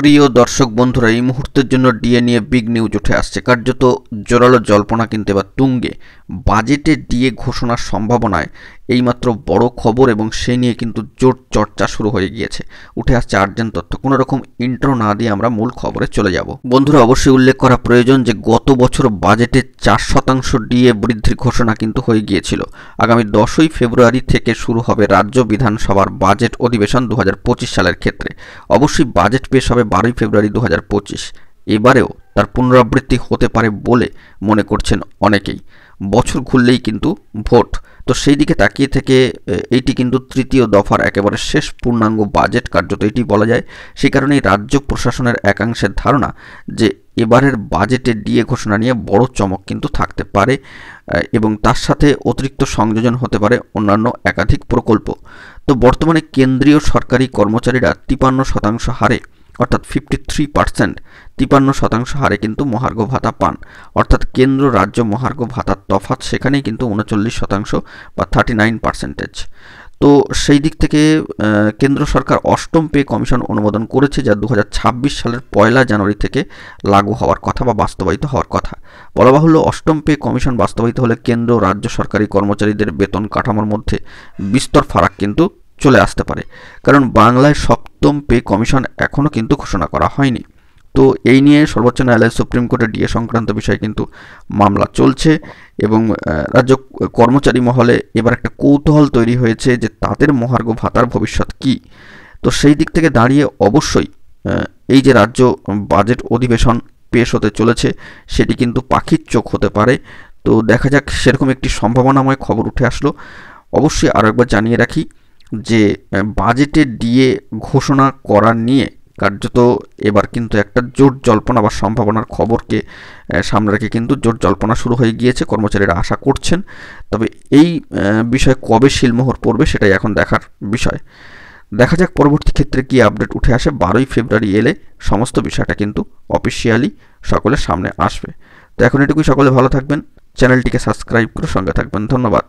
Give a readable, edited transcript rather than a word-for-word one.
প্রিয় দর্শক বন্ধুরা, এই মুহূর্তের জন্য ডিএ নিয়ে বিগ নিউজ উঠে আসছে। কার্যত জোরালো জল্পনা কিন্তু এবার তুঙ্গে। বাজেটে ডিএ ঘোষণার সম্ভাবনায় এইমাত্র বড় খবর এবং সেই নিয়ে কিন্তু জোর চর্চা শুরু হয়ে গিয়েছে। উঠে আসছে আর্জেন্ট তথ্য। কোনো রকম ইন্ট্রো না দিয়ে আমরা মূল খবরে চলে যাব। বন্ধুরা, অবশ্যই উল্লেখ করা প্রয়োজন যে গত বছর বাজেটে 4% ডিএ বৃদ্ধির ঘোষণা কিন্তু হয়ে গিয়েছিল। আগামী 10ই ফেব্রুয়ারি থেকে শুরু হবে রাজ্য বিধানসভার বাজেট অধিবেশন 2025 সালের ক্ষেত্রে। অবশ্যই বাজেট পেশ হবে 12ই ফেব্রুয়ারি 2025। এবারেও তার পুনরাবৃত্তি হতে পারে বলে মনে করছেন অনেকেই। বছর ঘুরলেই কিন্তু ভোট, তো সেই দিকে তাকিয়ে থেকে এইটি কিন্তু তৃতীয় দফার একেবারে শেষ পূর্ণাঙ্গ বাজেট কার্যত এটি বলা যায়। সেই কারণেই রাজ্য প্রশাসনের একাংশের ধারণা যে এবারের বাজেটে ডিএ ঘোষণা নিয়ে বড় চমক কিন্তু থাকতে পারে এবং তার সাথে অতিরিক্ত সংযোজন হতে পারে অন্যান্য একাধিক প্রকল্প। তো বর্তমানে কেন্দ্রীয় সরকারি কর্মচারীরা 53% হারে অর্থাৎ 53% 53% হারে কিন্তু মহার্ঘ ভাতা পান। অর্থাৎ কেন্দ্র রাজ্য মহার্ঘ ভাতার তফাৎ সেখানেই কিন্তু 39% বা 39%। তো সেই দিক থেকে কেন্দ্র সরকার অষ্টম পে কমিশন অনুমোদন করেছে, যা 2026 সালের 1 জানুয়ারি থেকে লাগু হওয়ার কথা বা বাস্তবায়িত হওয়ার কথা। বলা বাহুল্য, অষ্টম পে কমিশন বাস্তবায়িত হলে কেন্দ্র রাজ্য সরকারি কর্মচারীদের বেতন কাঠামোর মধ্যে বিস্তর ফারাক কিন্তু চলে আসতে পারে। কারণ বাংলায় সপ্তম পে কমিশন এখনও কিন্তু ঘোষণা করা হয়নি। তো এই নিয়ে সর্বোচ্চ ন্যায়ালয় সুপ্রিম কোর্টে ডিএ সংক্রান্ত বিষয়ে কিন্তু মামলা চলছে এবং রাজ্য কর্মচারী মহলে এবার একটা কৌতূহল তৈরি হয়েছে যে তাদের মহার্ঘ ভাতার ভবিষ্যৎ কী। তো সেই দিক থেকে দাঁড়িয়ে অবশ্যই এই যে রাজ্য বাজেট অধিবেশন পেশ হতে চলেছে সেটি কিন্তু পাখির চোখ হতে পারে। তো দেখা যাক, সেরকম একটি সম্ভাবনাময় খবর উঠে আসলো। অবশ্যই আরও একবার জানিয়ে রাখি যে বাজেটে ডিএ ঘোষণা করা নিয়ে কার্যত এবার কিন্তু একটা জোর জল্পনা বা সম্ভাবনার খবরকে সামনে রেখে কিন্তু জোর জল্পনা শুরু হয়ে গিয়েছে, কর্মচারীরা আশা করছেন। তবে এই বিষয়ে কবে শিলমোহর পড়বে সেটাই এখন দেখার বিষয়। দেখা যাক পরবর্তী ক্ষেত্রে কি আপডেট উঠে আসে। 12ই ফেব্রুয়ারি এলে সমস্ত বিষয়টা কিন্তু অফিসিয়ালি সকলের সামনে আসবে। তো এখন এটুকুই, সকলে ভালো থাকবেন, চ্যানেলটিকে সাবস্ক্রাইব করে সঙ্গে থাকবেন। ধন্যবাদ।